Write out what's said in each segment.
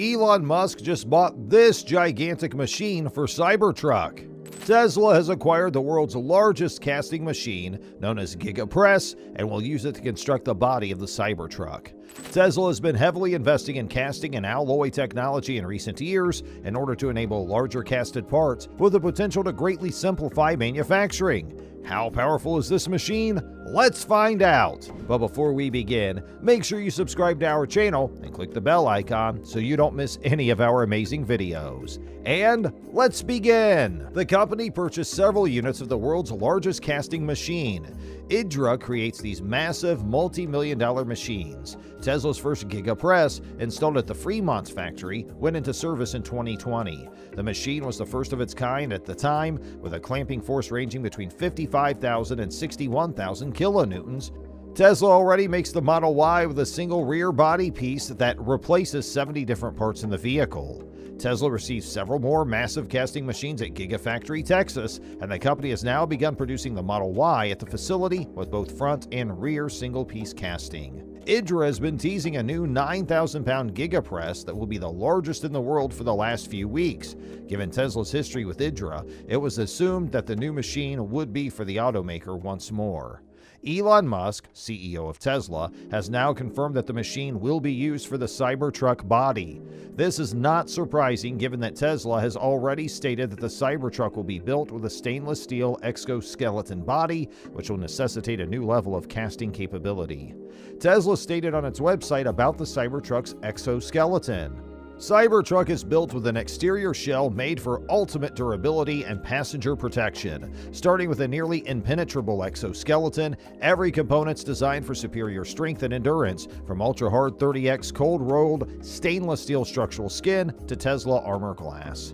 Elon Musk just bought this gigantic machine for Cybertruck. Tesla has acquired the world's largest casting machine, known as Gigapress, and will use it to construct the body of the Cybertruck. Tesla has been heavily investing in casting and alloy technology in recent years in order to enable larger casted parts with the potential to greatly simplify manufacturing. How powerful is this machine? Let's find out! But before we begin, make sure you subscribe to our channel and click the bell icon so you don't miss any of our amazing videos. And let's begin! The company purchased several units of the world's largest casting machine. Idra creates these massive multi-million-dollar machines. Tesla's first Gigapress, installed at the Fremont factory, went into service in 2020. The machine was the first of its kind at the time, with a clamping force ranging between 55,000 and 61,000 kilonewtons. Tesla already makes the Model Y with a single rear body piece that replaces 70 different parts in the vehicle. Tesla received several more massive casting machines at Gigafactory, Texas, and the company has now begun producing the Model Y at the facility with both front and rear single-piece casting. Idra has been teasing a new 9,000-pound Gigapress that will be the largest in the world for the last few weeks. Given Tesla's history with Idra, it was assumed that the new machine would be for the automaker once more. Elon Musk, CEO of Tesla, has now confirmed that the machine will be used for the Cybertruck body. This is not surprising given that Tesla has already stated that the Cybertruck will be built with a stainless steel exoskeleton body, which will necessitate a new level of casting capability. Tesla stated on its website about the Cybertruck's exoskeleton. Cybertruck is built with an exterior shell made for ultimate durability and passenger protection. Starting with a nearly impenetrable exoskeleton, every component's designed for superior strength and endurance, from ultra-hard 30X cold-rolled stainless steel structural skin to Tesla armor glass.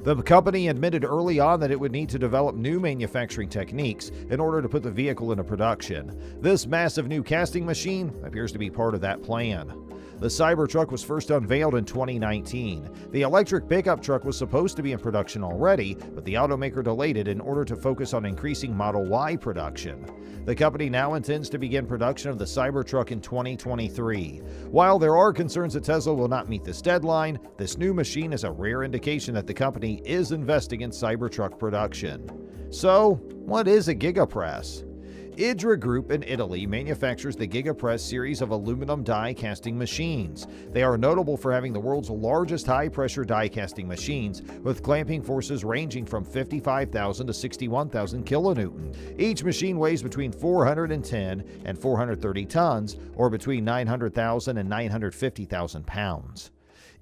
The company admitted early on that it would need to develop new manufacturing techniques in order to put the vehicle into production. This massive new casting machine appears to be part of that plan. The Cybertruck was first unveiled in 2019. The electric pickup truck was supposed to be in production already, but the automaker delayed it in order to focus on increasing Model Y production. The company now intends to begin production of the Cybertruck in 2023. While there are concerns that Tesla will not meet this deadline, this new machine is a rare indication that the company is investing in Cybertruck production. So, what is a Gigapress? Idra Group in Italy manufactures the Gigapress series of aluminum die casting machines. They are notable for having the world's largest high-pressure die casting machines, with clamping forces ranging from 55,000 to 61,000 kilonewton. Each machine weighs between 410 and 430 tons, or between 900,000 and 950,000 pounds.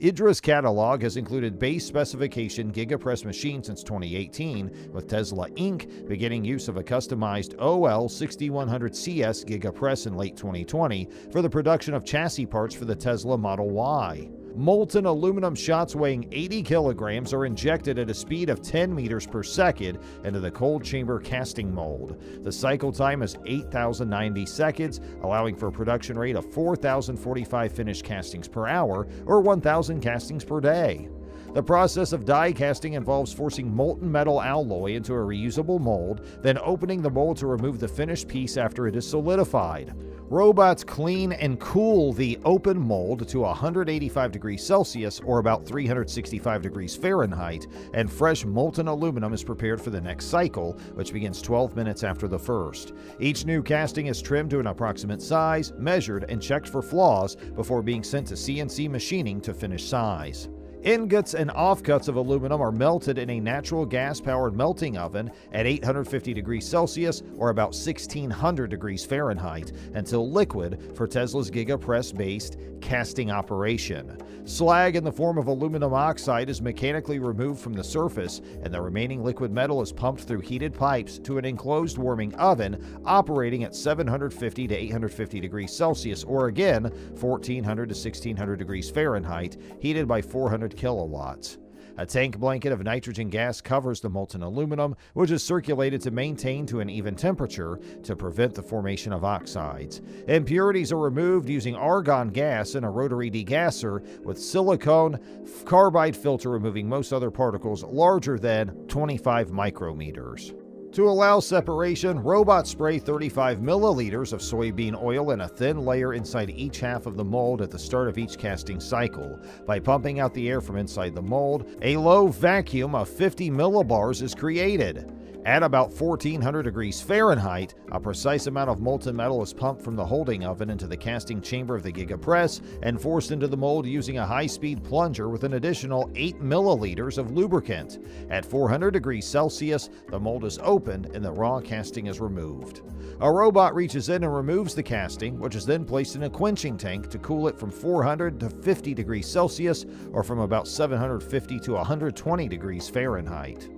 Idra's catalog has included base specification Gigapress machines since 2018, with Tesla Inc. beginning use of a customized OL6100CS Gigapress in late 2020 for the production of chassis parts for the Tesla Model Y. Molten aluminum shots weighing 80 kilograms are injected at a speed of 10 meters per second into the cold chamber casting mold. The cycle time is 8,090 seconds, allowing for a production rate of 4,045 finished castings per hour, or 1,000 castings per day. The process of die casting involves forcing molten metal alloy into a reusable mold, then opening the mold to remove the finished piece after it is solidified. Robots clean and cool the open mold to 185 degrees Celsius, or about 365 degrees Fahrenheit, and fresh molten aluminum is prepared for the next cycle, which begins 12 minutes after the first. Each new casting is trimmed to an approximate size, measured, and checked for flaws before being sent to CNC machining to finish size. Ingots and offcuts of aluminum are melted in a natural gas-powered melting oven at 850 degrees Celsius, or about 1,600 degrees Fahrenheit, until liquid for Tesla's Gigapress-based casting operation. Slag in the form of aluminum oxide is mechanically removed from the surface, and the remaining liquid metal is pumped through heated pipes to an enclosed warming oven operating at 750 to 850 degrees Celsius, or again, 1,400 to 1,600 degrees Fahrenheit, heated by 400 kilowatts. A tank blanket of nitrogen gas covers the molten aluminum, which is circulated to maintain to an even temperature to prevent the formation of oxides. Impurities are removed using argon gas in a rotary degasser with silicone carbide filter, removing most other particles larger than 25 micrometers. To allow separation, robots spray 35 milliliters of soybean oil in a thin layer inside each half of the mold at the start of each casting cycle. By pumping out the air from inside the mold, a low vacuum of 50 millibars is created. At about 1400 degrees Fahrenheit, a precise amount of molten metal is pumped from the holding oven into the casting chamber of the Gigapress and forced into the mold using a high-speed plunger with an additional 8 milliliters of lubricant. At 400 degrees Celsius, the mold is opened and the raw casting is removed. A robot reaches in and removes the casting, which is then placed in a quenching tank to cool it from 400 to 50 degrees Celsius or from about 750 to 120 degrees Fahrenheit.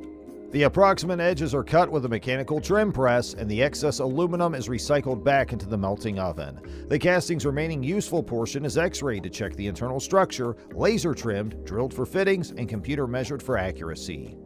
The approximate edges are cut with a mechanical trim press, and the excess aluminum is recycled back into the melting oven. The casting's remaining useful portion is X-rayed to check the internal structure, laser trimmed, drilled for fittings, and computer measured for accuracy.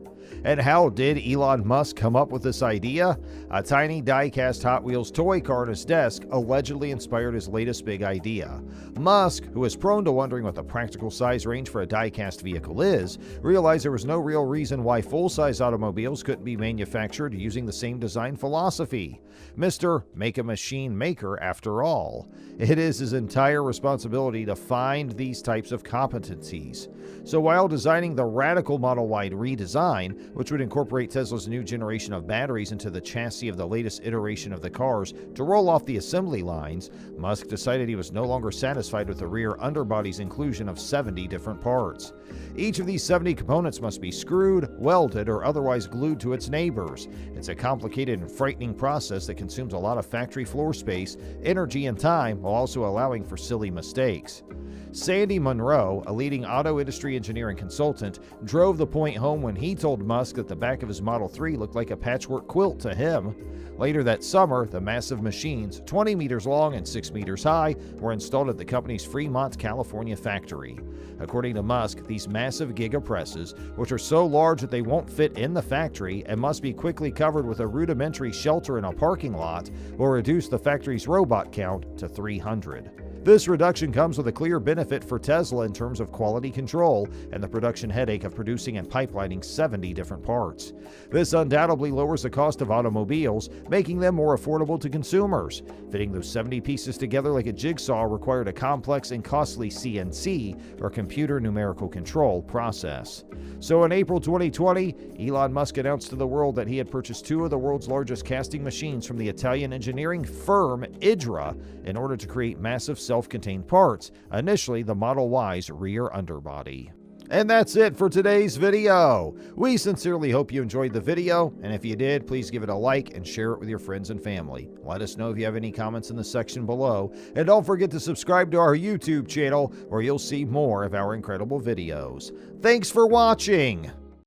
And how did Elon Musk come up with this idea? A tiny die-cast Hot Wheels toy car on his desk allegedly inspired his latest big idea. Musk, who is prone to wondering what the practical size range for a die-cast vehicle is, realized there was no real reason why full-size automobiles couldn't be manufactured using the same design philosophy. Mr. Make a Machine Maker, after all. It is his entire responsibility to find these types of competencies. So while designing the radical Model Y redesign, which would incorporate Tesla's new generation of batteries into the chassis of the latest iteration of the cars to roll off the assembly lines, Musk decided he was no longer satisfied with the rear underbody's inclusion of 70 different parts. Each of these 70 components must be screwed, welded, or otherwise glued to its neighbors. It's a complicated and frightening process that consumes a lot of factory floor space, energy, and time, while also allowing for silly mistakes. Sandy Monroe, a leading auto industry engineering consultant, drove the point home when he told Musk that the back of his Model 3 looked like a patchwork quilt to him. Later that summer, the massive machines, 20 meters long and 6 meters high, were installed at the company's Fremont, California factory. According to Musk, these massive gigapresses, which are so large that they won't fit in the factory and must be quickly covered with a rudimentary shelter in a parking lot, will reduce the factory's robot count to 300. This reduction comes with a clear benefit for Tesla in terms of quality control and the production headache of producing and pipelining 70 different parts. This undoubtedly lowers the cost of automobiles, making them more affordable to consumers. Fitting those 70 pieces together like a jigsaw required a complex and costly CNC, or computer numerical control, process. So in April 2020, Elon Musk announced to the world that he had purchased two of the world's largest casting machines from the Italian engineering firm Idra in order to create massive self-contained parts, initially the Model Y's rear underbody. And that's it for today's video. We sincerely hope you enjoyed the video, and if you did, please give it a like and share it with your friends and family. Let us know if you have any comments in the section below, and don't forget to subscribe to our YouTube channel where you'll see more of our incredible videos. Thanks for watching!